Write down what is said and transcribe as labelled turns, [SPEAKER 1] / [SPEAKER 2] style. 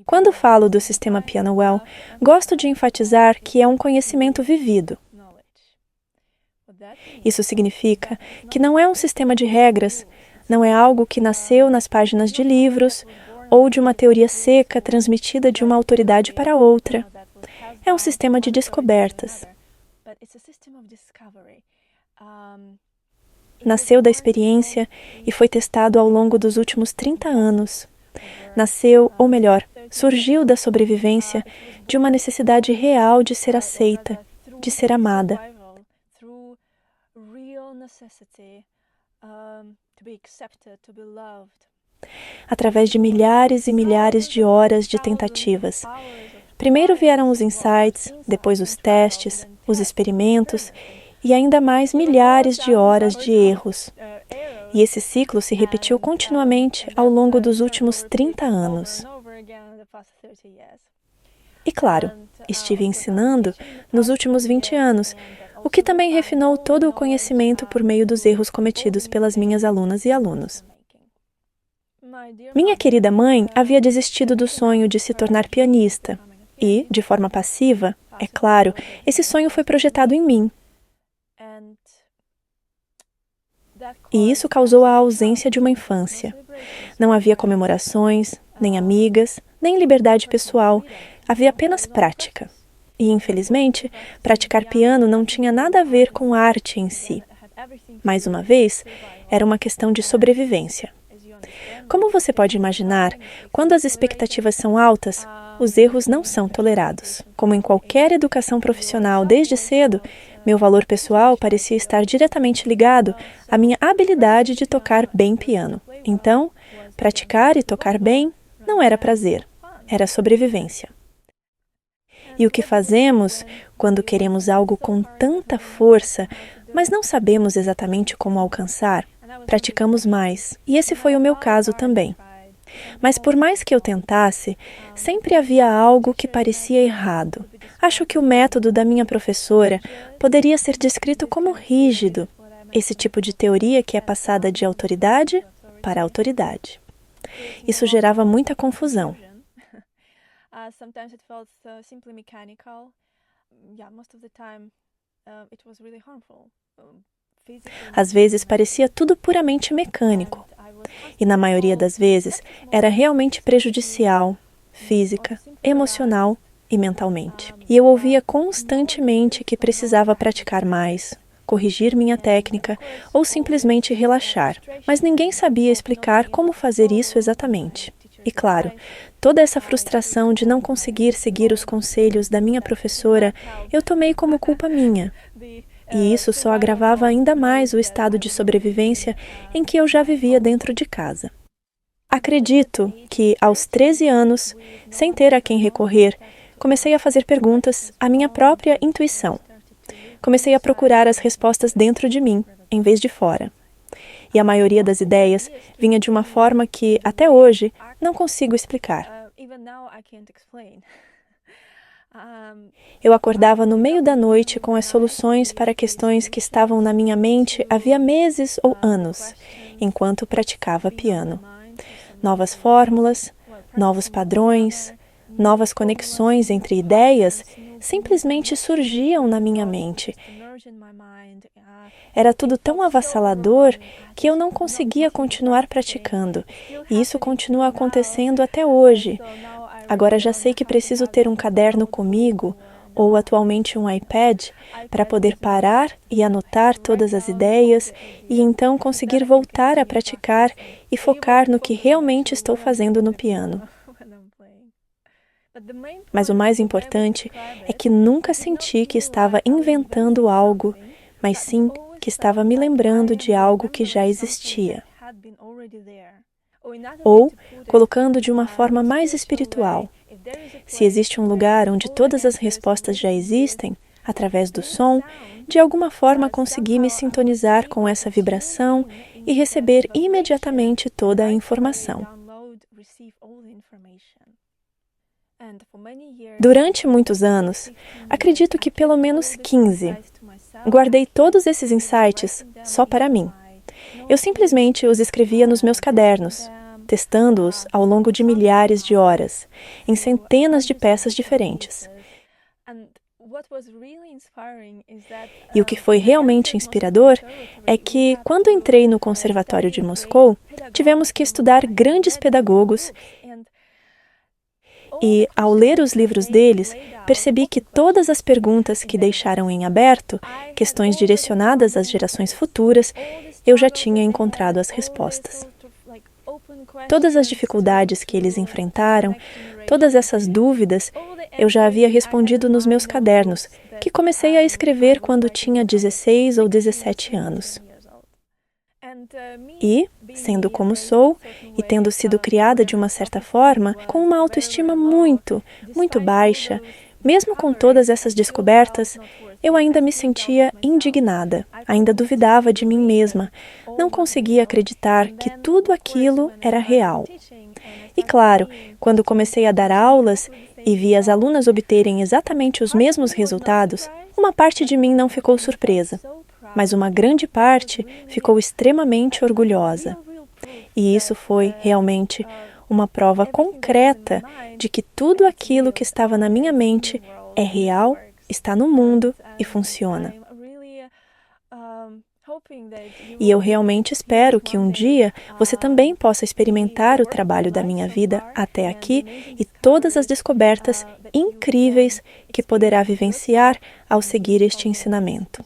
[SPEAKER 1] Quando falo do sistema Piano-Well, gosto de enfatizar que é um conhecimento vivido. Isso significa que não é um sistema de regras, não é algo que nasceu nas páginas de livros ou de uma teoria seca transmitida de uma autoridade para outra. É um sistema de descobertas. Nasceu da experiência e foi testado ao longo dos últimos 30 anos. Nasceu, ou melhor, surgiu da sobrevivência de uma necessidade real de ser aceita, de ser amada. Através de milhares e milhares de horas de tentativas. Primeiro vieram os insights, depois os testes, os experimentos e ainda mais milhares de horas de erros. E esse ciclo se repetiu continuamente ao longo dos últimos 30 anos. E claro, estive ensinando nos últimos 20 anos, o que também refinou todo o conhecimento por meio dos erros cometidos pelas minhas alunas e alunos. Minha querida mãe havia desistido do sonho de se tornar pianista e, de forma passiva, é claro, esse sonho foi projetado em mim. E isso causou a ausência de uma infância. Não havia comemorações, nem amigas, nem liberdade pessoal, havia apenas prática. E, infelizmente, praticar piano não tinha nada a ver com arte em si. Mais uma vez, era uma questão de sobrevivência. Como você pode imaginar, quando as expectativas são altas, os erros não são tolerados. Como em qualquer educação profissional desde cedo, meu valor pessoal parecia estar diretamente ligado à minha habilidade de tocar bem piano. Então, praticar e tocar bem não era prazer, era sobrevivência. E o que fazemos quando queremos algo com tanta força, mas não sabemos exatamente como alcançar? Praticamos mais, e esse foi o meu caso também. Mas por mais que eu tentasse, sempre havia algo que parecia errado. Acho que o método da minha professora poderia ser descrito como rígido, esse tipo de teoria que é passada de autoridade para autoridade. Isso gerava muita confusão. Às vezes parecia tudo puramente mecânico. E na maioria das vezes era realmente prejudicial, física, emocional e mentalmente. E eu ouvia constantemente que precisava praticar mais, corrigir minha técnica ou simplesmente relaxar, mas ninguém sabia explicar como fazer isso exatamente. E claro, toda essa frustração de não conseguir seguir os conselhos da minha professora, eu tomei como culpa minha. E isso só agravava ainda mais o estado de sobrevivência em que eu já vivia dentro de casa. Acredito que, aos 13 anos, sem ter a quem recorrer, comecei a fazer perguntas à minha própria intuição. Comecei a procurar as respostas dentro de mim, em vez de fora. E a maioria das ideias vinha de uma forma que, até hoje, não consigo explicar. Eu acordava no meio da noite com as soluções para questões que estavam na minha mente havia meses ou anos, enquanto praticava piano. Novas fórmulas, novos padrões, novas conexões entre ideias simplesmente surgiam na minha mente. Era tudo tão avassalador que eu não conseguia continuar praticando, e isso continua acontecendo até hoje. Agora já sei que preciso ter um caderno comigo, ou atualmente um iPad, para poder parar e anotar todas as ideias e então conseguir voltar a praticar e focar no que realmente estou fazendo no piano. Mas o mais importante é que nunca senti que estava inventando algo, mas sim que estava me lembrando de algo que já existia. Ou, colocando de uma forma mais espiritual, se existe um lugar onde todas as respostas já existem, através do som, de alguma forma consegui me sintonizar com essa vibração e receber imediatamente toda a informação. Durante muitos anos, acredito que pelo menos 15, guardei todos esses insights só para mim. Eu simplesmente os escrevia nos meus cadernos. testando-os ao longo de milhares de horas, em centenas de peças diferentes. E o que foi realmente inspirador é que, quando entrei no Conservatório de Moscou, tivemos que estudar grandes pedagogos e, ao ler os livros deles, percebi que todas as perguntas que deixaram em aberto, questões direcionadas às gerações futuras, eu já tinha encontrado as respostas. Todas as dificuldades que eles enfrentaram, todas essas dúvidas, eu já havia respondido nos meus cadernos, que comecei a escrever quando tinha 16 ou 17 anos. E, sendo como sou, e tendo sido criada de uma certa forma, com uma autoestima muito, muito baixa, mesmo com todas essas descobertas, eu ainda me sentia indignada, ainda duvidava de mim mesma, não conseguia acreditar que tudo aquilo era real. E claro, quando comecei a dar aulas e vi as alunas obterem exatamente os mesmos resultados, uma parte de mim não ficou surpresa, mas uma grande parte ficou extremamente orgulhosa. E isso foi, realmente, uma prova concreta de que tudo aquilo que estava na minha mente é real, está no mundo e funciona. E eu realmente espero que um dia você também possa experimentar o trabalho da minha vida até aqui e todas as descobertas incríveis que poderá vivenciar ao seguir este ensinamento.